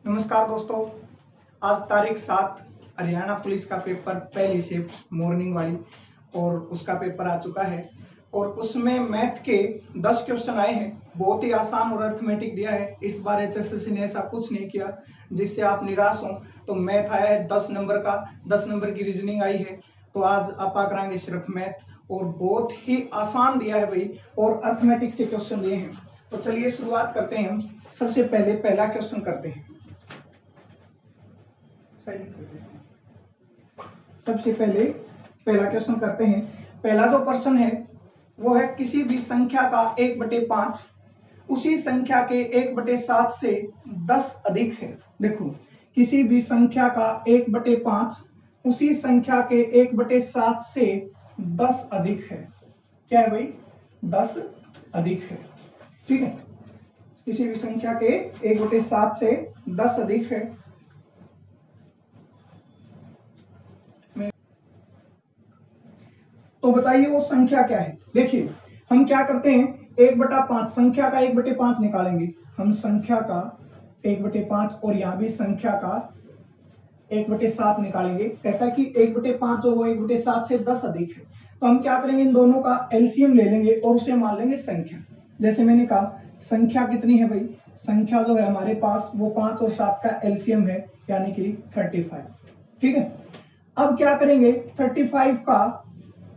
नमस्कार दोस्तों, आज तारीख 7 हरियाणा पुलिस का पेपर पहली शिफ्ट मॉर्निंग वाली और उसका पेपर आ चुका है और उसमें मैथ के 10 क्वेश्चन आए हैं। बहुत ही आसान और अर्थमेटिक दिया है। इस बार एचएसएससी ने ऐसा कुछ नहीं किया जिससे आप निराश हो। तो मैथ आया है 10 नंबर का, 10 नंबर की रीजनिंग आई है। तो आज आप कराएंगे सिर्फ मैथ और बहुत ही आसान दिया है भाई और अर्थमेटिक से क्वेश्चन दिए हैं। तो चलिए शुरुआत करते हैं। हम सबसे पहले पहला क्वेश्चन करते हैं। सबसे पहले पहला क्वेश्चन करते हैं। पहला जो प्रश्न है वो है किसी भी संख्या का 1/5 उसी संख्या के 1/7 से 10 अधिक है। देखो, किसी भी संख्या का 1/5 उसी संख्या के 1/7 से 10 अधिक है। क्या है भाई? 10 अधिक है। ठीक है, किसी भी संख्या के 1/7 से 10 अधिक है। तो बताइए वो संख्या क्या है। देखिए, हम क्या करते हैं, 1/5 संख्या का 1/5 निकालेंगे। हम संख्या का 1/5 और यहां भी संख्या का 1/7 निकालेंगे। कहता है कि 1/5 जो वो 1/7 से 10 अधिक है। तो हम क्या करेंगे, इन दोनों का एलसीएम ले लेंगे और उसे मान लेंगे संख्या। जैसे मैंने कहा, संख्या कितनी है भाई? संख्या जो है हमारे पास वो 5 और 7 का एलसीएम है, यानी कि 35। ठीक है, अब क्या करेंगे, 35 का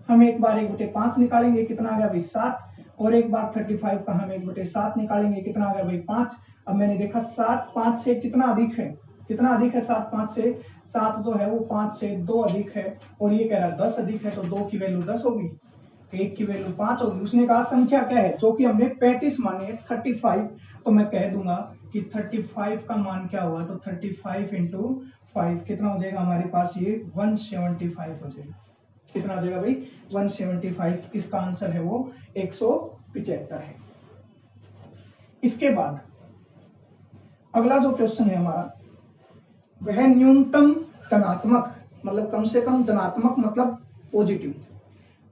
हम एक बार 1/5 निकालेंगे, कितना आ गया भाई? 7। और एक बार 35 का हम 1/7 निकालेंगे, कितना आ गया भाई? 5। अब मैंने देखा 7 5 से कितना अधिक है? कितना अधिक है 7 5 से? 7 जो है वो 5 से 2 अधिक है और ये कह रहा है 10 अधिक है। तो 2 की वैल्यू 10 होगी, 1 की वैल्यू 5 होगी। उसने कहा संख्या क्या है, जो कि हमने 35 मानी है 35। तो मैं कह दूंगा कि 35 का मान क्या होगा, तो 35 इंटू 5 कितना हो जाएगा हमारे पास? ये 175 हो जाएगा। कितना आ जाएगा भाई? 175। इसका आंसर है वो 175 है। इसके बाद अगला जो क्वेश्चन है हमारा, वह न्यूनतम धनात्मक, मतलब कम से कम धनात्मक मतलब पॉजिटिव,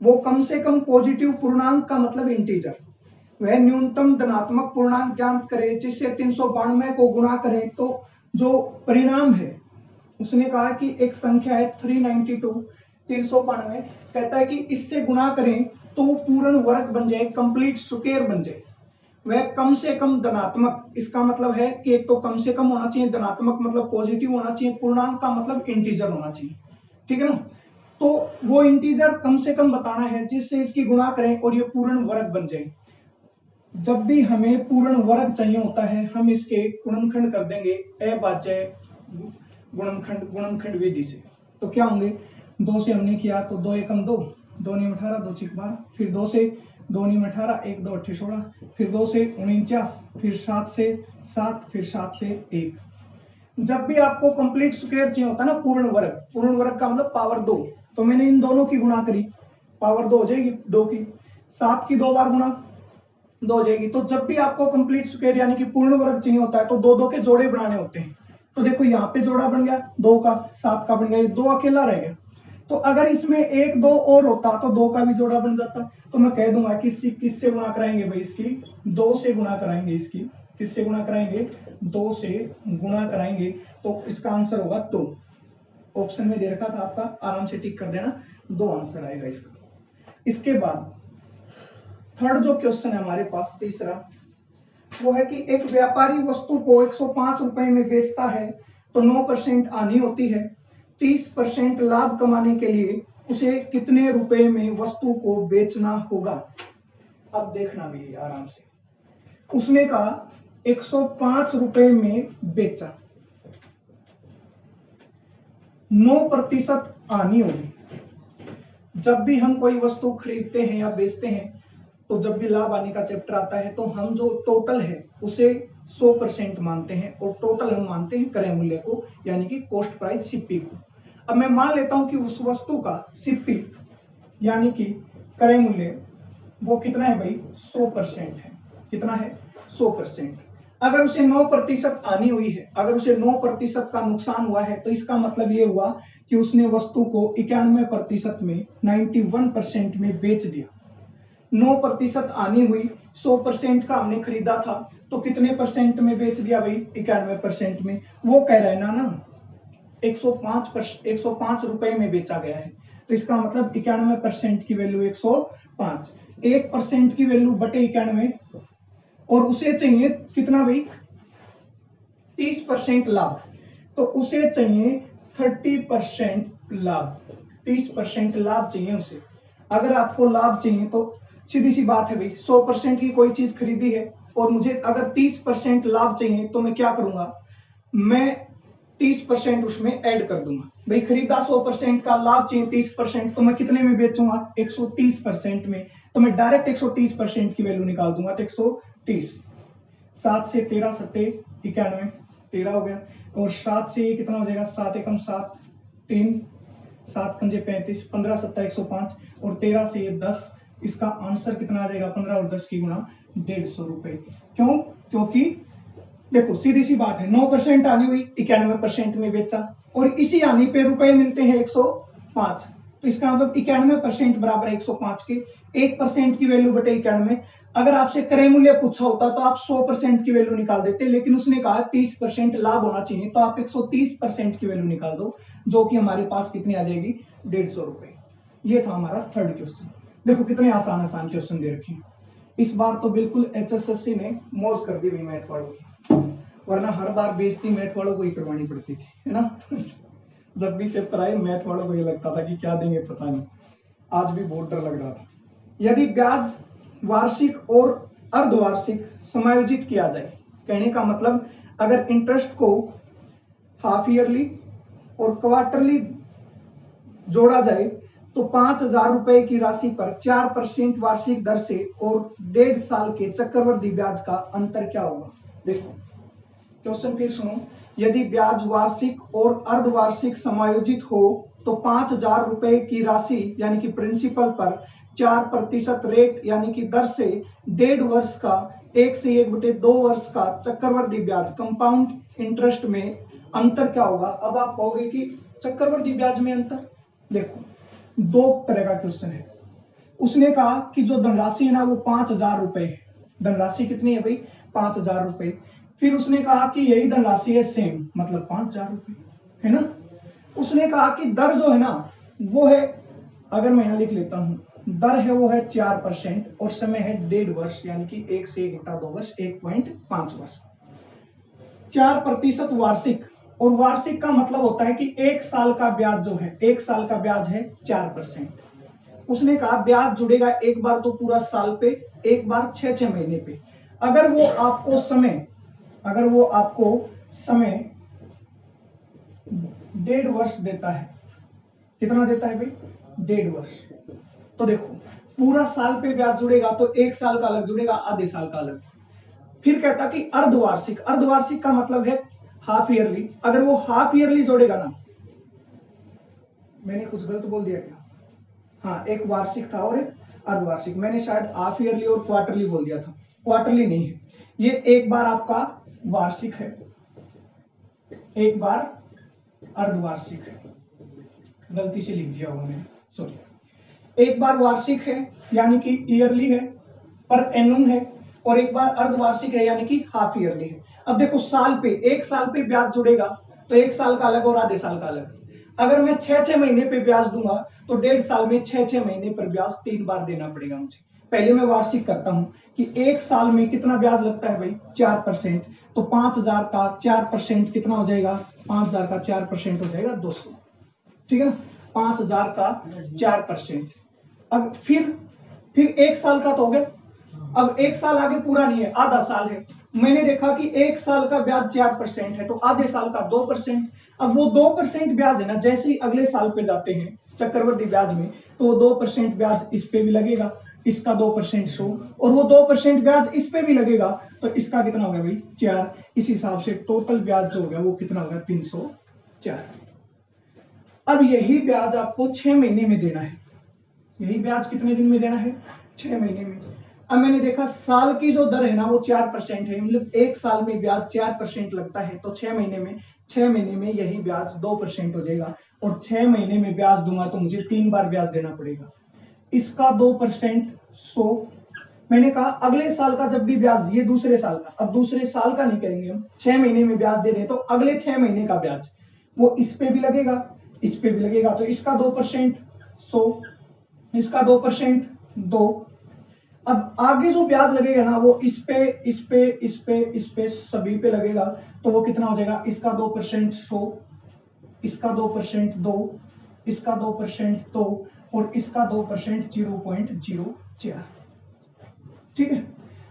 वो कम से कम पॉजिटिव पूर्णांक का मतलब इंटीजर, वह न्यूनतम धनात्मक पूर्णांक ज्ञात करे जिससे 392 को गुणा करें तो जो परिणाम है। उसने कहा कि एक संख्या है 392, 392, कहता है कि इससे गुणा करें तो वो पूर्ण वर्ग बन जाए, कंप्लीट स्क्वायर बन जाए। वह कम से कम धनात्मक, इसका मतलब है कि एक तो कम से कम होना चाहिए, धनात्मक मतलब पॉजिटिव होना चाहिए, पूर्णांक का मतलब इंटीजर होना चाहिए। ठीक है ना? तो वो इंटीजर कम से कम बताना है जिससे इसकी गुणा करें और ये पूर्ण वर्ग बन जाए। जब भी हमें पूर्ण वर्ग चाहिए होता है, हम इसके गुणनखंड कर देंगे अभाज्य गुणनखंड विधि से। तो क्या होंगे, 2 से हमने किया तो 2 एकम 2, 2 नीम 18, 2 छिक 12, फिर 2 से 2 नीम 18, 1 2 8 16, फिर 2 से 49, फिर 7 से 7, फिर 7 से 1। जब भी आपको कंप्लीट स्क्वायर चाहिए होता है ना, पूर्ण वर्ग का मतलब पावर 2, तो मैंने इन दोनों की गुणा करी, पावर 2 हो जाएगी 2 की। 7 की 2 बार गुणा 2 हो जाएगी। तो जब भी आपको कंप्लीट स्क्वायर यानी कि पूर्ण वर्ग चाहिए होता है तो 2 के जोड़े बनाने होते हैं। तो देखो यहाँ पे जोड़ा बन गया 2 का, 7 का बन गया, ये 2 अकेला रह गया। तो अगर इसमें 1 2 और होता तो 2 का भी जोड़ा बन जाता। तो मैं कह दूंगा कि किससे गुणा कराएंगे भाई? इसकी 2 से गुणा कराएंगे। इसकी किससे गुणा कराएंगे? 2 से गुणा कराएंगे। तो इसका आंसर होगा 2। ऑप्शन में दे रखा था आपका, आराम से टिक कर देना, 2 आंसर आएगा इसका। इसके बाद थर्ड जो क्वेश्चन है हमारे पास, तीसरा, वो है कि एक व्यापारी वस्तु को 105 रुपए में बेचता है तो 9% हानि होती है। 30% लाभ कमाने के लिए उसे कितने रुपए में वस्तु को बेचना होगा? अब देखना भी आराम से। उसने कहा 105 रुपए में बेचा, 9% हानि होगी। जब भी हम कोई वस्तु खरीदते हैं या बेचते हैं तो जब भी लाभ आने का चैप्टर आता है तो हम जो टोटल है उसे 100% मानते हैं और टोटल हम मानते हैं क्रय मूल्य को, यानी कि कॉस्ट प्राइस सीपी को। अब मैं मान लेता हूं कि उस वस्तु का सीपी यानी कि क्रय मूल्य वो कितना है भाई? 100% है। कितना है? 100%। अगर उसे 9% हानि हुई है, अगर उसे 9% का नुकसान हुआ है, तो इसका मतलब ये हुआ कि उसने वस्तु को 91% में, 91% में बेच दिया। 9% हानि हुई, 100% का हमने खरीदा था तो कितने परसेंट में बेच दिया भाई? 91% में। वो कह रहा है ना 105 रुपए में बेचा गया है, तो इसका मतलब 91% की वैल्यू 105। 1% की वैल्यू बटे 91, और उसे चाहिए कितना भाई? 30% लाभ, तो उसे चाहिए 30% लाभ। 30% लाभ चाहिए उसे। अगर आपको लाभ चाहिए तो सीधी सी बात है भाई, 100% की कोई चीज खरीदी है और मुझे अगर 30% लाभ चाहिए तो मैं क्या करूंगा? मैं 30% उसमें ऐड कर दूंगा। भाई खरीदा 100% का, लाभ चाहिए 30%, तो मैं कितने में बेचूंगा? 130% में। तो मैं डायरेक्ट 130% की वैल्यू निकाल दूंगा, तो 130। 7 से 13 सत्ते 91, 13 हो गया। और 7 से ये कितना हो जाएगा? 7 एकम 7, 3, 7 पंजे 35, 15 सत्ता 105, और 13 से ये 10। इसका आंसर कितना आ जाएगा? 15 और 10 की गुणा 150 रुपए। क्यों? क्योंकि देखो सीधी सी बात है, 9% आनी हुई, 91% में बेचा, और इसी आनी पे रुपए मिलते हैं 105, तो इसका मतलब 91% बराबर है 105 के। 1% की वैल्यू बटे 91। अगर आपसे क्रय मूल्य पूछा होता तो आप 100% की वैल्यू निकाल देते, लेकिन उसने कहा 30% लाभ होना चाहिए, तो आप 130% की वैल्यू निकाल दो, जो कि हमारे पास कितनी आ जाएगी? 150 रुपए। ये था हमारा थर्ड क्वेश्चन। देखो कितने आसान आसान क्वेश्चन दे रखे हैं। इस बार तो बिल्कुल एचएसएससी ने मौज कर दी हुई मैथ वालों की, वरना हर बार बेइज्जती मैथ वालों को ही करवानी पड़ती थी, है ना। जब भी पेपर आए मैथ वालों को ये लगता था कि क्या देंगे पता नहीं। आज भी बहुत डर लग रहा था। यदि ब्याज वार्षिक और अर्धवार्षिक समायोजित किया जाए, कहने का मतलब अगर इंटरेस्ट को हाफ ईयरली और क्वार्टरली जोड़ा जाए तो 5,000 रुपए की राशि पर 4% वार्षिक दर से और 1.5 साल के चक्रवृद्धि ब्याज का अंतर क्या होगा? देखो क्वेश्चन फिर सुनो। यदि ब्याज वार्षिक और अर्धवार्षिक समायोजित हो तो 5,000 रुपए की राशि यानी कि प्रिंसिपल पर 4% रेट यानी कि दर से 1.5 वर्ष का 1 से 1/2 वर्ष का चक्रवृद्धि ब्याज कंपाउंड इंटरेस्ट में अंतर क्या होगा? अब आप कहोगे कि चक्रवृद्धि ब्याज में अंतर। देखो दो तरह का क्वेश्चन है। उसने कहा कि जो धनराशि है ना वो 5,000 रुपए, धनराशि कितनी है भाई? 5,000 रुपए। फिर उसने कहा कि यही धनराशि है सेम, मतलब 5,000 रुपए, है ना। उसने कहा कि दर जो है ना वो है, अगर मैं यहां लिख लेता हूं, दर है वो है 4% और समय है 1.5 वर्ष यानी कि 1 से 1/2 वर्ष, 1.5 वर्ष। 4% वार्षिक, और वार्षिक का मतलब होता है कि 1 साल का ब्याज जो है, 1 साल का ब्याज है 4%। उसने कहा ब्याज जुड़ेगा एक बार तो पूरा साल पे, एक बार 6-6 महीने पे। अगर वो आपको समय 1.5 वर्ष देता है, कितना देता है भाई? 1.5 वर्ष। तो देखो पूरा साल पे ब्याज जुड़ेगा तो 1 साल का अलग जुड़ेगा, आधे साल का अलग। फिर कहता कि अर्धवार्षिक, अर्धवार्षिक का मतलब है हाफ ईयरली। अगर वो हाफ ईयरली जोड़ेगा ना, मैंने कुछ गलत बोल दिया क्या? हाँ, एक वार्षिक था और एक अर्धवार्षिक। मैंने शायद हाफ ईयरली और क्वार्टरली बोल दिया था। क्वार्टरली नहीं है ये, एक बार आपका वार्षिक है, एक बार अर्धवार्षिक है। गलती से लिख दिया होगा मैंने, सॉरी। एक बार वार्षिक है यानी कि ईयरली है, पर एनुम है, और एक बार अर्धवार्षिक है यानी कि हाफ ईयरली है। अब देखो साल पे, 1 साल पे ब्याज जुड़ेगा तो 1 साल का अलग और आधे साल का अलग। अगर मैं 6-6 महीने पे ब्याज दूंगा तो 1.5 साल में 6-6 महीने पर ब्याज 3 बार देना पड़ेगा मुझे। पहले मैं वार्षिक करता हूं कि 1 साल में कितना ब्याज लगता है भाई? 4%। तो 5,000 का 4% कितना हो जाएगा? 5,000 का 4% हो जाएगा 200, ठीक है ना। 5,000 का 4%। अब फिर 1 साल का तो हो गया। अब 1 साल आगे पूरा नहीं है, आधा साल है। मैंने देखा कि 1 साल का ब्याज 4% है तो आधे साल का 2%। अब वो 2% ब्याज है ना, जैसे ही अगले साल पे जाते हैं चक्रवृद्धि ब्याज में, तो वो 2% ब्याज इस पे भी लगेगा, इसका 2% 100, और वो 2% ब्याज इस पे भी लगेगा, तो इसका कितना हो गया भाई? 4। इस हिसाब से टोटल ब्याज जो हो गया वो कितना हो गया? 304। अब यही ब्याज आपको 6 महीने में देना है। यही ब्याज कितने दिन में देना है? 6 महीने में। अब मैंने देखा साल की जो दर है ना वो 4% है, मतलब 1 साल में ब्याज 4% लगता है, तो 6 महीने में यही ब्याज 2% हो जाएगा, और 6 महीने में ब्याज दूंगा तो मुझे 3 बार ब्याज देना पड़ेगा। इसका 2% 100, मैंने कहा अगले साल का जब भी ब्याज, ये दूसरे साल का, अब दूसरे साल का नहीं करेंगे हम, 6 महीने में ब्याज दे रहे हैं तो अगले 6 महीने का ब्याज वो इस पे भी लगेगा, इस पे भी लगेगा, तो इसका 2% 100, इसका 2% 2। अब आगे जो ब्याज लगेगा ना वो इस पे इस पे इस पे इस पे सभी पे लगेगा, तो वो कितना हो जाएगा, इसका 2% 100, इसका 2% 2, इसका 2% 2 और इसका 2% 0.04। ठीक है।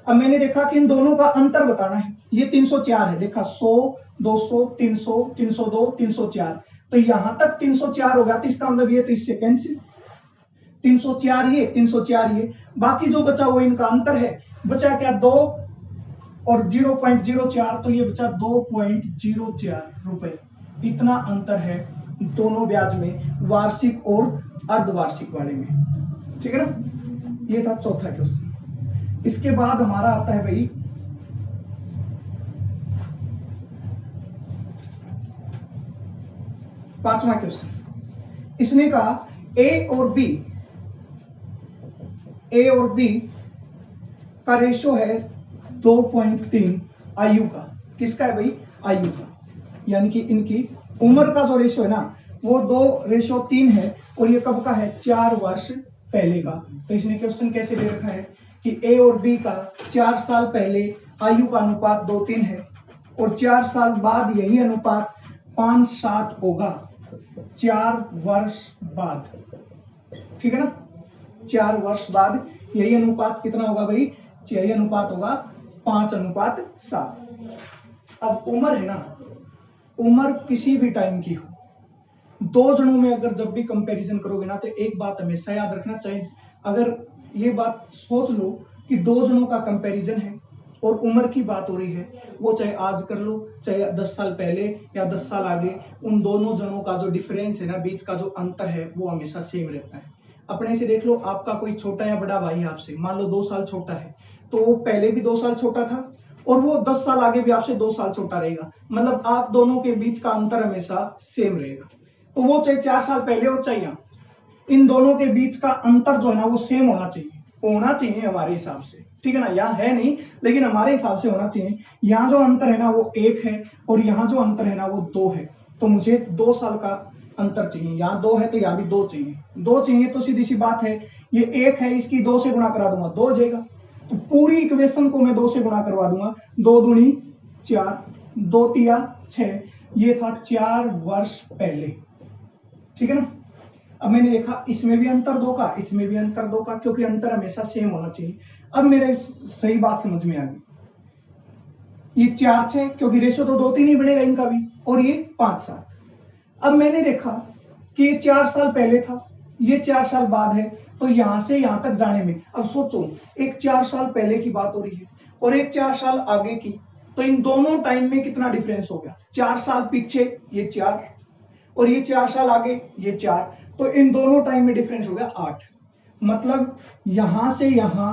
अब मैंने देखा कि इन दोनों का अंतर बताना है, ये 304 है, देखा 100 200 300 302 304, तो यहां तक 304 होगा, तो इसका मतलब ये, तो इससे कैंसिल 304 ये 304 ये, बाकी जो बचा वो इनका अंतर है, बचा क्या 2 और 0.04, तो ये बचा 2.04 रुपए, इतना अंतर है दोनों ब्याज में, वार्षिक और अर्धवार्षिक वाले में। ठीक है ना, ये था चौथा क्वेश्चन। इसके बाद हमारा आता है भाई पांचवा क्वेश्चन। इसने कहा ए और बी का रेशो है 2.3 आयु का। किसका है भाई, आयु का, यानी कि इनकी उम्र का जो रेशो है ना वो 2:3 है, और ये कब का है, 4 वर्ष पहले का। तो इसने क्वेश्चन कैसे दे रखा है कि ए और बी का 4 साल पहले आयु का अनुपात 2:3 है, और 4 साल बाद यही अनुपात 5:7 होगा, 4 वर्ष बाद। ठीक है ना, 4 वर्ष बाद यही अनुपात कितना होगा भाई, यही अनुपात होगा 5:7। अब उम्र है ना, उम्र किसी भी टाइम की हो, दो जनों में अगर जब भी कंपैरिजन करोगे ना, तो एक बात हमेशा याद रखना चाहिए, अगर ये बात सोच लो कि दो जनों का कंपैरिजन है और उम्र की बात हो रही है, वो चाहे आज कर लो चाहे 10 साल पहले या 10 साल आगे, उन दोनों जनों का जो डिफरेंस है ना, बीच का जो अंतर है वो हमेशा सेम रहता है। अपने से देख लो, आपका कोई छोटा या बड़ा भाई आपसे मान लो 2 साल छोटा है, तो वो पहले भी 2 साल छोटा था और वो 10 साल आगे भी आपसे 2 साल छोटा रहेगा, मतलब आप दोनों के बीच का अंतर हमेशा सेम रहेगा। तो वो चाहे 4 साल पहले हो चाहे यहाँ, इन दोनों के बीच का अंतर जो है ना वो सेम होना चाहिए हमारे हिसाब से। ठीक है ना, यहाँ है नहीं लेकिन हमारे हिसाब से होना चाहिए। यहाँ जो अंतर है ना वो 1 है और यहाँ जो अंतर है ना वो 2 है, तो मुझे 2 साल का अंतर चाहिए। यहाँ 2 है तो यहाँ भी 2 चाहिए, 2 चाहिए, तो सीधी सी बात है, ये 1 है, इसकी 2 से गुणा करा दूंगा 2 हो जाएगा, तो पूरी इक्वेशन को मैं 2 से गुणा करवा दूंगा, 2 दूनी 4, 2 तिया 6, ये था 4 वर्ष पहले। ठीक है ना, अब मैंने देखा इसमें भी अंतर 2 का, इसमें भी अंतर 2 का, क्योंकि अंतर हमेशा सेम होना चाहिए। अब मेरे सही बात समझ में आ गई, ये 4-6 क्योंकि रेशो तो 2-3 ही बनेगा इनका भी, और ये 5-7। अब मैंने देखा कि ये 4 साल पहले था, ये 4 साल बाद है, तो यहां से यहां तक जाने में, अब सोचो एक 4 साल पहले की बात हो रही है और एक 4 साल आगे की, तो इन दोनों टाइम में कितना डिफरेंस हो गया, 4 साल पीछे ये 4 और ये 4 साल आगे ये 4, तो इन दोनों टाइम में डिफरेंस हो गया 8। मतलब यहां से यहां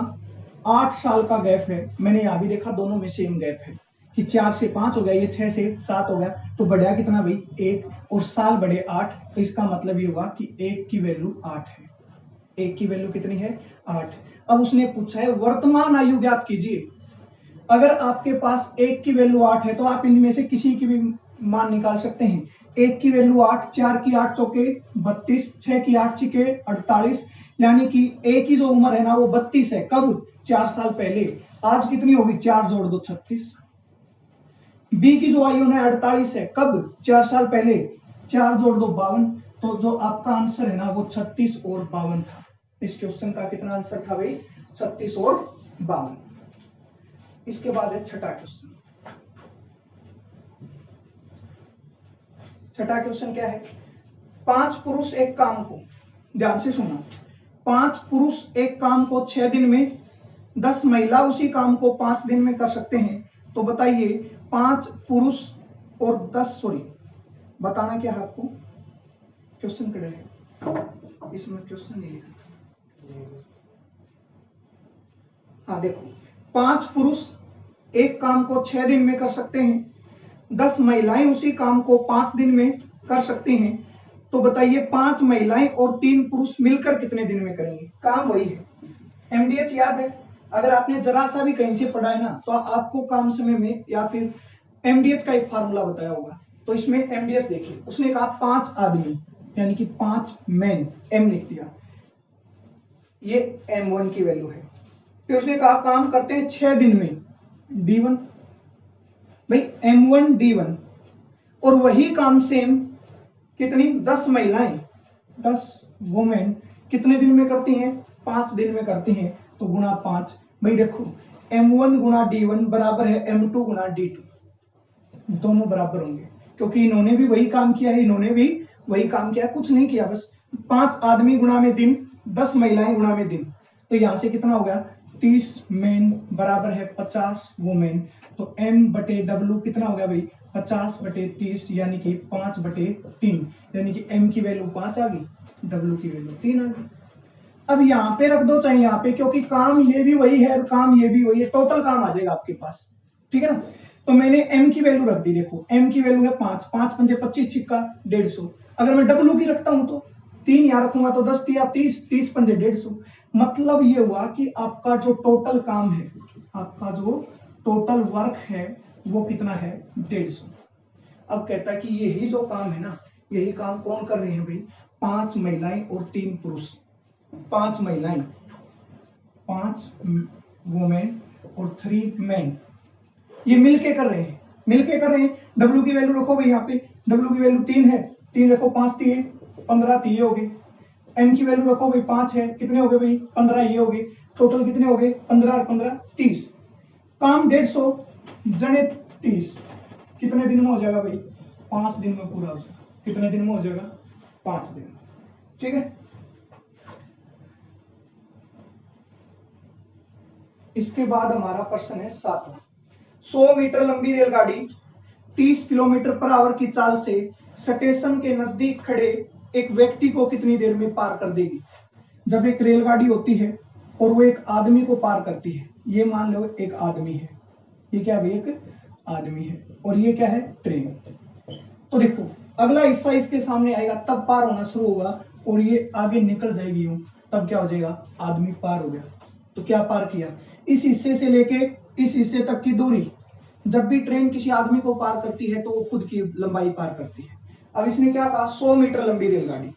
8 साल का गैप है। मैंने यहां भी देखा दोनों में सेम गैप है कि 4 से 5 हो गया, ये 6 से 7 हो गया, तो बढ़िया कितना भाई 1, और साल बढ़े 8, तो इसका मतलब ये होगा कि 1 की वैल्यू 8 है। 1 की वैल्यू कितनी है 8। अब उसने पूछा है वर्तमान आयु ज्ञात कीजिए। अगर आपके पास 1 की वैल्यू 8 है तो आप इनमें से किसी की भी मान निकाल सकते हैं। 1 की वैल्यू 8, 4 की 8 चौके 32, 6 की 8 छिके 48, यानी कि ए की जो उम्र है ना वो 32 है, कब 4 साल पहले। आज कितनी होगी, 4 जोड़ दो 36। बी की जो आयु है 48 है, कब 4 साल पहले, 4 जोड़ दो 52। तो जो आपका आंसर है ना वो 36 और 52 था। इस क्वेश्चन का कितना आंसर था भाई, 36 और 52। इसके बाद है छठा क्वेश्चन। छठा क्वेश्चन क्या है, 5 पुरुष एक काम को, ध्यान से सुनना, 5 पुरुष एक काम को 6 दिन में, 10 महिला उसी काम को 5 दिन में कर सकते हैं। तो बताइए 5 पुरुष और 10, सॉरी बताना क्या है आपको, क्वेश्चन कड़े है इसमें, क्वेश्चन नहीं लिखा। हाँ देखो, 5 पुरुष एक काम को 6 दिन में कर सकते हैं, 10 महिलाएं उसी काम को 5 दिन में कर सकती हैं। तो बताइए 5 महिलाएं और 3 पुरुष मिलकर कितने दिन में करेंगे। काम वही है, एमडीएच याद है, अगर आपने जरा सा भी कहीं से पढ़ा है ना तो आपको काम समय में या फिर एमडीएच का एक फार्मूला बताया होगा। तो इसमें एमडीएच देखिए, उसने कहा 5 आदमी यानी कि 5 मैन, एम लिख दिया, ये M1 की वैल्यू है। फिर उसने कहा काम करते हैं 6 दिन में, D1 भाई M1 D1, और वही काम सेम कितनी 10 महिलाएं 10 वुमेन कितने दिन में करती हैं 5 दिन में करती हैं, तो गुणा 5। भाई देखो M1 गुणा D1 बराबर है M2 गुणा D2, दोनों बराबर होंगे क्योंकि इन्होंने भी वही काम किया है, इन्होंने भी वही काम किया है, कुछ नहीं किया, बस 5 आदमी गुणा में दिन, 10 महिलाएं गुणा में दिन। तो यहां से कितना हो गया 30 मेन बराबर है 50 वुमेन, तो M बटे W कितना हो गया भाई 50 बटे 30 यानी कि 5 बटे 3, यानी कि M की वैल्यू 5 आ गई, W की वैल्यू 3 आ गई। अब यहाँ पे रख दो चाहे यहाँ पे, क्योंकि काम ये भी वही है और काम ये भी वही है, टोटल काम आ जाएगा आपके पास, ठीक है ना। तो मैंने M की वैल्यू रख दी, देखो M की वैल्यू है 5, 5 पंजे 25 छिक्का 150। अगर मैं W की रखता हूं तो 3 यहाँ रखूंगा तो 10 या 30, 30 पंजे 150। मतलब ये हुआ कि आपका जो टोटल काम है, आपका जो टोटल वर्क है वो कितना है 150। अब कहता है कि यही जो काम है ना, यही काम कौन कर रहे हैं भाई 5 महिलाएं और 3 पुरुष, 5 महिलाएं 5 वुमेन और 3 मैन, ये मिलके कर रहे हैं, मिलके कर रहे हैं। W की वैल्यू रखो भाई यहाँ पे, W की वैल्यू 3 है, 3 रखो 5 3 15 ये हो गए। M की वैल्यू रखो भाई 5 है, कितने हो गए भाई 15 ये हो गए। टोटल कितने हो गए 15 और 15 30। काम 150 जने 30 कितने दिन में हो जाएगा भाई 5 दिन में पूरा हो जाएगा। कितने दिन में हो जाएगा 5 दिन में, ठीक है। इसके बाद हमारा प्रश्न है 7वां। 100 मीटर लंबी रेलगाड़ी 30 किलोमीटर पर आवर की चाल से स्टेशन के नजदीक खड़े एक व्यक्ति को कितनी देर में पार कर देगी। जब एक रेलगाड़ी होती है और वो एक आदमी को पार करती है, ये मान लो एक आदमी है, ये क्या है एक आदमी है, और ये क्या है ट्रेन। तो देखो अगला हिस्सा इसके सामने आएगा तब पार होना शुरू होगा, और ये आगे निकल जाएगी यूं, तब क्या हो जाएगा आदमी पार हो गया। तो क्या पार किया, इस हिस्से से लेके इस हिस्से तक की दूरी। जब भी ट्रेन किसी आदमी को पार करती है तो वो खुद की लंबाई पार करती है। अब इसने क्या कहा 100 मीटर लंबी रेलगाड़ी,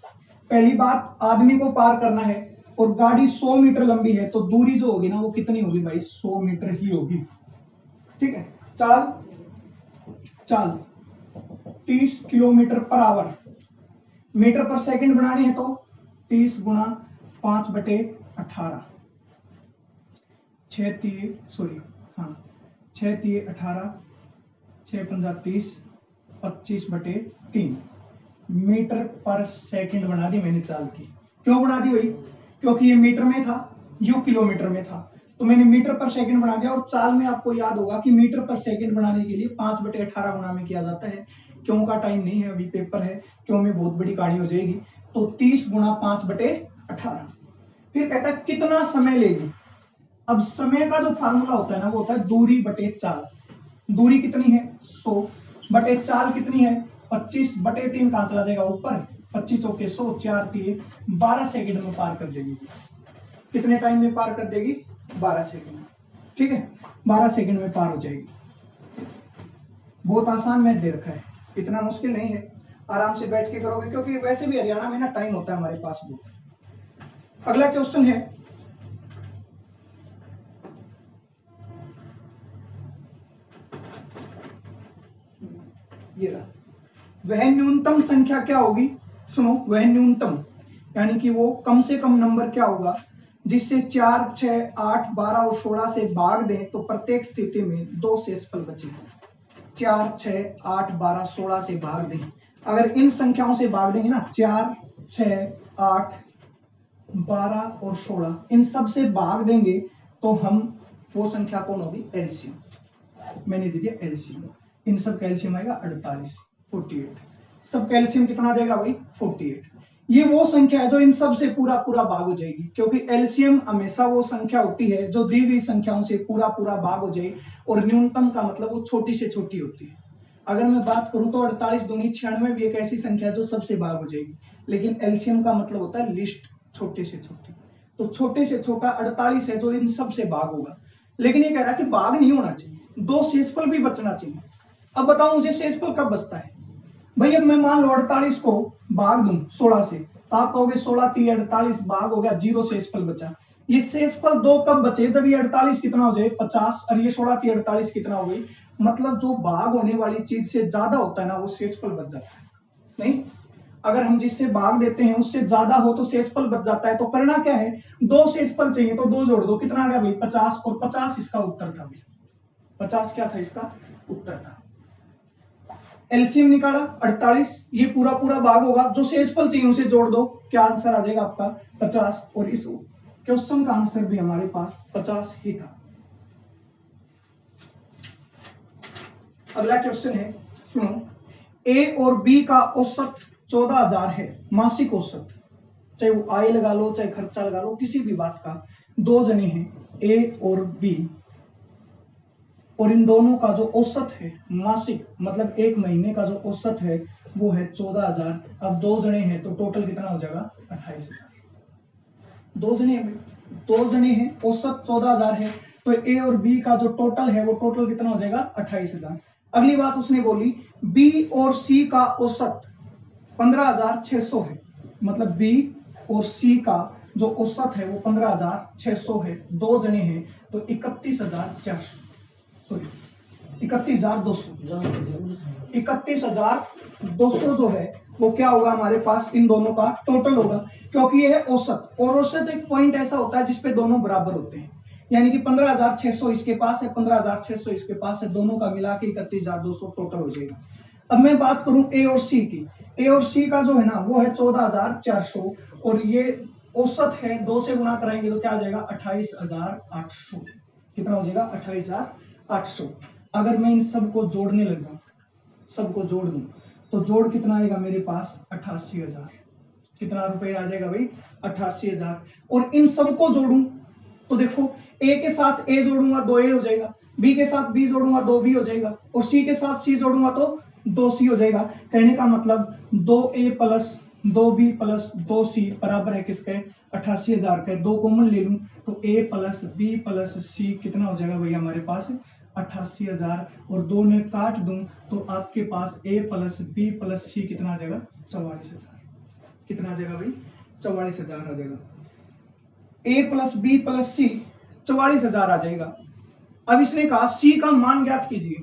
पहली बात आदमी को पार करना है और गाड़ी 100 मीटर लंबी है, तो दूरी जो होगी ना वो कितनी होगी भाई 100 मीटर ही होगी, ठीक है। चाल चाल 30 किलोमीटर पर आवर, मीटर पर सेकंड बनानी है तो 30 गुणा 5 बटे 18, 6 3 18, 6 पंजा 30, 25 बटे 3 मीटर पर सेकंड बना दी मैंने चाल की। क्यों बना दी भाई, क्योंकि ये मीटर में था, यू किलोमीटर में था, तो मैंने मीटर पर सेकंड बना दिया। और चाल में आपको याद होगा कि मीटर पर सेकंड बनाने के लिए 5 बटे 18 गुणा में किया जाता है। क्यों का टाइम नहीं है, अभी पेपर है, क्यों में बहुत बड़ी कहानी हो जाएगी। तो 30 गुणा 5 बटे 18। फिर कहता है कितना समय लेगी। अब समय का जो फार्मूला होता है ना वो होता है दूरी बटे चाल। दूरी कितनी है 100 बटे चाल कितनी है 25 बटे 3 कहां चला जाएगा ऊपर, 25 चौके 100, 4 3 12 सेकंड में पार कर देगी। कितने टाइम में पार कर देगी 12 सेकंड, ठीक है 12 सेकंड में पार हो जाएगी। बहुत आसान मैथ दे रखा है, इतना मुश्किल नहीं है, आराम से बैठ के करोगे, क्योंकि वैसे भी हरियाणा में ना टाइम होता है हमारे पास बहुत। अगला क्वेश्चन है ये रहा, वह न्यूनतम संख्या क्या होगी। सुनो, वह न्यूनतम यानी कि वो कम से कम नंबर क्या होगा जिससे 4 6 8 12 और 16 से भाग दें तो प्रत्येक स्थिति में 2 शेषफल बचे। 4 6 8 12 16 से भाग दें, अगर इन संख्याओं से भाग देंगे ना 4 6 8 12 और 16 इन सब से भाग देंगे तो हम वो संख्या कौन होगी एलसीएम, मैंने दे दिया एलसीएम। इन सब का एलसीएम आएगा 48 48, सब का एलसीएम कितना आ जाएगा भाई 48। ये वो संख्या है जो इन सब से पूरा पूरा भाग हो जाएगी, क्योंकि एलसीएम हमेशा वो संख्या होती है जो दी गई संख्याओं से पूरा पूरा भाग हो जाए, और न्यूनतम का मतलब वो छोटी से छोटी होती है। अगर मैं बात करूं तो 48 दूनी 96 भी एक ऐसी संख्या है जो सबसे भाग हो जाएगी, लेकिन एलसीएम का मतलब होता है लिस्ट छोटे से छोटी। तो छोटे से छोटा 48 है जो इन सब से भाग होगा, लेकिन ये कह रहा है कि भाग नहीं होना चाहिए, दो शेषफल भी बचना चाहिए। अब बताओ मुझे शेषफल कब बचता है भाई? अब मैं मान लो 48 को भाग दूं 16 से, तो आप कहोगे 16 3 48 भाग हो गया, जीरो शेषफल बचा। ये शेषफल दो कब बचे? जब ये 48 कितना हो जाए 50 और ये 16 3 48 कितना हो गई, मतलब जो भाग होने वाली चीज से ज्यादा होता है ना वो शेषफल बच जाता है। नहीं, अगर हम जिससे भाग देते हैं उससे ज्यादा हो तो शेषफल बच जाता है। तो करना क्या है, दो शेषफल चाहिए तो दो जोड़ दो, कितना आ गया भाई 50, और 50 इसका उत्तर था भाई, 50 क्या था इसका उत्तर था। एलसीएम निकाला 48, ये पूरा पूरा भाग होगा, जो शेषफल चाहिए उसे जोड़ दो, क्या आंसर आ जाएगा आपका 50, और इस क्वेश्चन का आंसर भी हमारे पास 50 ही था। अगला क्वेश्चन है, सुनो, ए और बी का औसत 14,000 है, मासिक औसत, चाहे वो आय लगा लो चाहे खर्चा लगा लो, किसी भी बात का। दो जने हैं ए और बी, और इन दोनों का जो औसत है मासिक मतलब एक महीने का जो औसत है वो है 14,000। अब दो जने हैं तो टोटल कितना हो जाएगा 28,000। दो जने हैं औसत 14,000 है, तो ए और बी का जो टोटल है वो टोटल कितना हो जाएगा 28,000। अगली बात उसने बोली बी और सी का औसत 15,600 है, मतलब बी और सी का जो औसत है वो 15,600 है, दो जने हैं तो 31,400, सॉरी 31,200, 31,200 जो है वो क्या होगा हमारे पास, इन दोनों का टोटल होगा, क्योंकि ये है औसत, और औसत एक पॉइंट ऐसा होता है जिसपे दोनों बराबर होते हैं, यानी कि 15,600 इसके पास है, 15,600 इसके पास है, दोनों का मिला के 31,200 टोटल हो जाएगा। अब मैं बात करूं ए और सी की, ए और सी का जो है ना वो है 14,400, और ये औसत है, दो से गुणा कराएंगे तो क्या आ जाएगा 28,800, कितना हो जाएगा 28,800। अगर मैं इन सबको जोड़ने लग जाऊं, सबको जोड़ दूं, तो जोड़ कितना आएगा मेरे पास 88,000, कितना रुपए आ जाएगा भाई 88,000। और इन सबको जोड़ूं तो देखो ए के साथ ए जोड़ूंगा 2 ए हो जाएगा, बी के साथ बी जोड़ूंगा 2 बी हो जाएगा, और सी के साथ सी जोड़ूंगा तो 2 सी हो जाएगा। कहने का मतलब 2 ए प्लस 2 बी प्लस 2 सी बराबर है किसके 88,000 के। दो कॉमन ले लूं तो ए प्लस बी प्लस सी कितना हो जाएगा भैया हमारे पास 88,000, और दो में काट दूं तो आपके पास ए प्लस बी प्लस सी कितना आ जाएगा 44,000, कितना आ जाएगा भाई 44,000 आ जाएगा। ए प्लस बी प्लस सी 44,000 आ जाएगा। अब इसने कहा सी का मान ज्ञात कीजिए।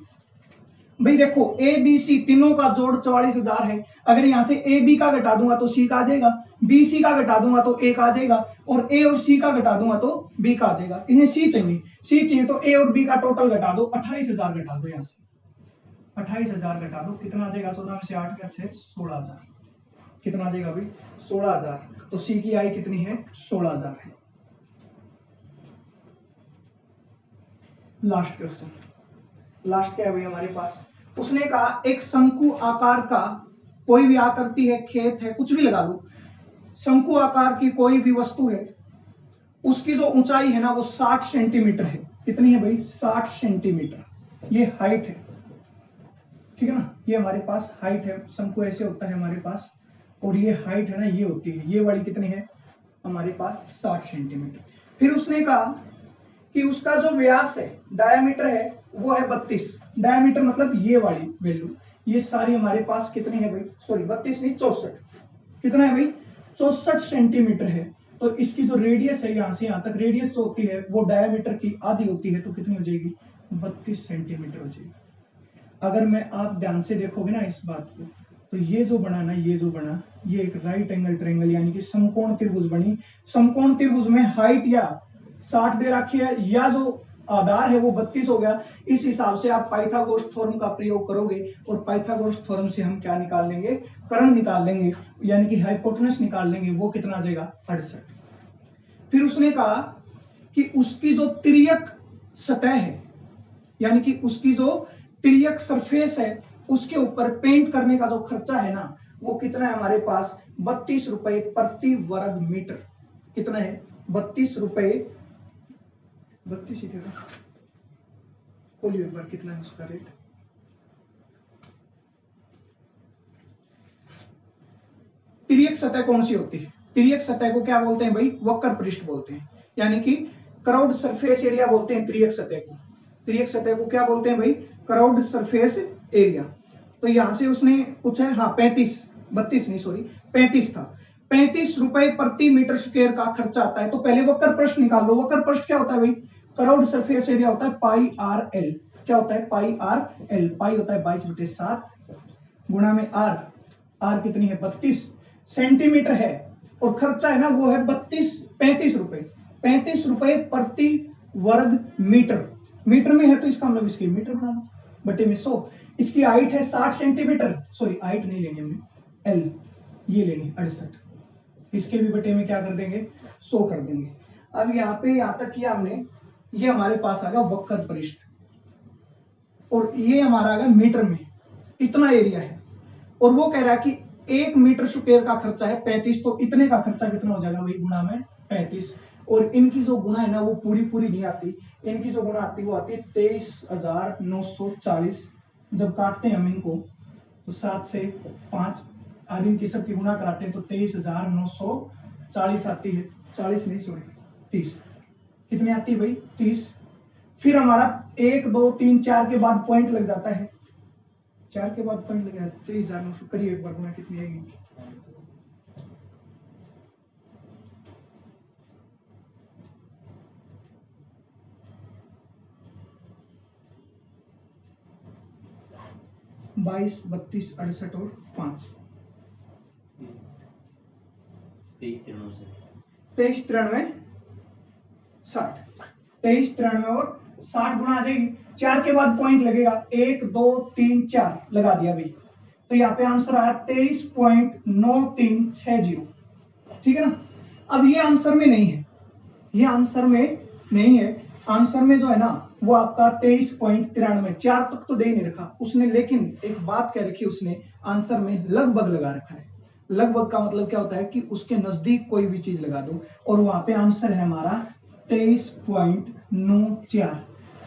भाई देखो ए बी सी तीनों का जोड़ 44,000 है, अगर यहां से ए बी का घटा दूंगा तो सी का आ जाएगा, बी सी का घटा दूंगा तो ए का आ जाएगा, और ए और सी का घटा दूंगा तो बी का आ जाएगा। इसने सी चाहिए तो ए और बी का टोटल घटा दो, 28,000 घटा दो, यहां से 28,000 घटा दो, कितना आ जाएगा 14 में से 8 का 6 16,000, कितना आ जाएगा भाई 16,000। तो सी की आई कितनी है 16,000 है। लास्ट क्वेश्चन, लास्ट क्या है भाई हमारे पास, उसने कहा एक शंकु आकार का कोई भी आकृति है, खेत है, कुछ भी लगा लो, शंकु आकार की कोई भी वस्तु है, उसकी जो ऊंचाई है ना वो 60 सेंटीमीटर है। कितनी है भाई 60 सेंटीमीटर, ये हाइट है, ठीक है ना, ये हमारे पास हाइट है, शंकु ऐसे होता है हमारे पास, और ये हाइट है ना ये होती है, ये वाली कितनी है हमारे पास 60 सेंटीमीटर। फिर उसने कहा कि उसका जो व्यास है डायमीटर है वो है 32, डायमीटर मतलब ये वाली वैल्यू, ये सारी हमारे पास कितनी है भाई, सॉरी 32 नहीं 64, कितना है भाई 64 सेंटीमीटर है। तो इसकी जो रेडियस है यहां से यहां तक रेडियस जो होती है वो डायमीटर की आधी होती है, तो कितनी हो जाएगी 32 सेंटीमीटर हो जाएगी। अगर मैं आप ध्यान से देखोगे ना इस बात को, तो ये जो बना ना, ये जो बना, ये एक राइट एंगल ट्रायंगल यानी कि समकोण त्रिभुज बनी। समकोण त्रिभुज में हाइट या 60 दे रखी है, या जो आधार है वो 32 हो गया। इस हिसाब से आप पाइथागोरस थ्योरम का प्रयोग करोगे, और पाइथागोरस थ्योरम से हम क्या निकाल लेंगे, कर्ण निकाल लेंगे, यानी कि हाइपोटेनस निकाल लेंगे, वो कितना आ जाएगा 68। फिर उसने कहा कि उसकी जो तिर्यक सतह है, यानी कि उसकी जो तिर्यक सरफेस है, उसके ऊपर पेंट करने का जो खर्चा है ना वो कितना है हमारे पास 32 रुपए प्रति वर्ग मीटर। कितना है 32 रुपए, 32 ही थे, खोलिए एक बार कितना है उसका रेट। तिर्यक सतह कौन सी होती है, तिर्यक सतह को क्या बोलते हैं भाई? वक्र पृष्ठ बोलते हैं, यानी कि कर्व्ड सरफेस एरिया बोलते हैं तिर्यक सतह को। तिर्यक सतह को क्या बोलते हैं भाई? Curved surface area. तो यहां से उसने पूछा है, हाँ 35 था। 35 रुपए प्रति मीटर स्क्वायर का खर्चा आता है। तो पहले वक्र पृष्ठ निकाल लो। वक्र पृष्ठ क्या होता है भाई? कर्व्ड सरफेस एरिया होता है पाई आर एल। क्या होता है? पाई आर एल। पाई होता है 22/7 गुणा में आर। आर कितनी है? 32 सेंटीमीटर है, और खर्चा है ना वो है 35 रुपए। 35 रुपए प्रति वर्ग मीटर। मीटर में है तो इसका मतलब इसकी मीटर बना लो, बटे में 100। इसकी हाइट है 60 सेंटीमीटर, सॉरी हाइट नहीं लेनी हमने, एल ये लेनी 68। इसके भी बटे में क्या कर देंगे? 100 कर देंगे। अब यहाँ पे यहां तक किया हमने, ये हमारे पास आ गया वक्र पृष्ठ, और ये हमारा आ गया मीटर में, इतना एरिया है। और वो कह रहा है कि 1 मीटर स्क्वायर का खर्चा है 35, तो इतने का खर्चा कितना हो जाएगा भाई? गुणा में 35। और इनकी जो गुणा है ना वो पूरी नहीं आती, इनकी जो गुणा आती वो आती है 23,940। जब काटते हैं हम इनको तो 7 से 5 और इनकी सबकी गुणा कराते हैं तो 23,940 आती है। 40 नहीं सॉरी 30। कितनी आती है भाई? 30। फिर हमारा 1 2 3 4 के बाद पॉइंट लग जाता है, 4 के बाद पॉइंट लग जाता है 23,900। करिए एक बार गुणा कितनी आएगी? 22 32 68 और 5 23 93 60। 23 93 और 60 गुणा आ जाएगी। 4 के बाद पॉइंट लगेगा, 1 2 3 4 लगा दिया भाई। तो यहाँ पे आंसर आया 23.9360। ठीक है ना? अब ये आंसर में नहीं है, ये आंसर में नहीं है। आंसर में जो है ना वो आपका 23.93, 4 तक तो दे नहीं रखा उसने, लेकिन एक बात कह रखी उसने, आंसर में लगभग लगा रखा है। लगभग का मतलब क्या होता है कि उसके नजदीक कोई भी चीज लगा दो, और वहां पे आंसर है हमारा 23.94।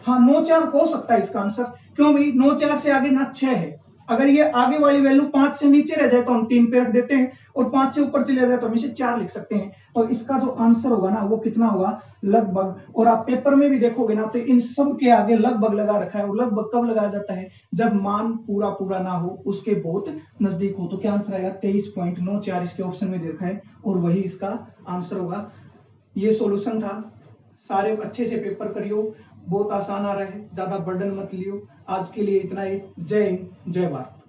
हाँ 94 हो सकता है इसका आंसर। क्यों भाई? 94 से आगे ना 6 है। अगर ये आगे वाली वैल्यू 5 से नीचे रह जाए तो हम 3 पे रख देते हैं, और 5 से ऊपर चले जाए तो हम इसे 4 लिख सकते हैं। तो इसका जो आंसर होगा ना वो कितना होगा? लगभग। और आप पेपर में भी देखोगे ना तो इन सब के आगे लगभग लगा रखा है। और लगभग कब लगाया जाता है? जब मान पूरा ना हो, उसके बहुत नजदीक हो। तो क्या आंसर आएगा? 23.94 इसके ऑप्शन में देखा है, और वही इसका आंसर होगा। ये सॉल्यूशन था। सारे अच्छे से पेपर करियो, बहुत आसान आ रहा है, ज्यादा बर्डन मत लियो। आज के लिए इतना ही। जय हिंद, जय भारत।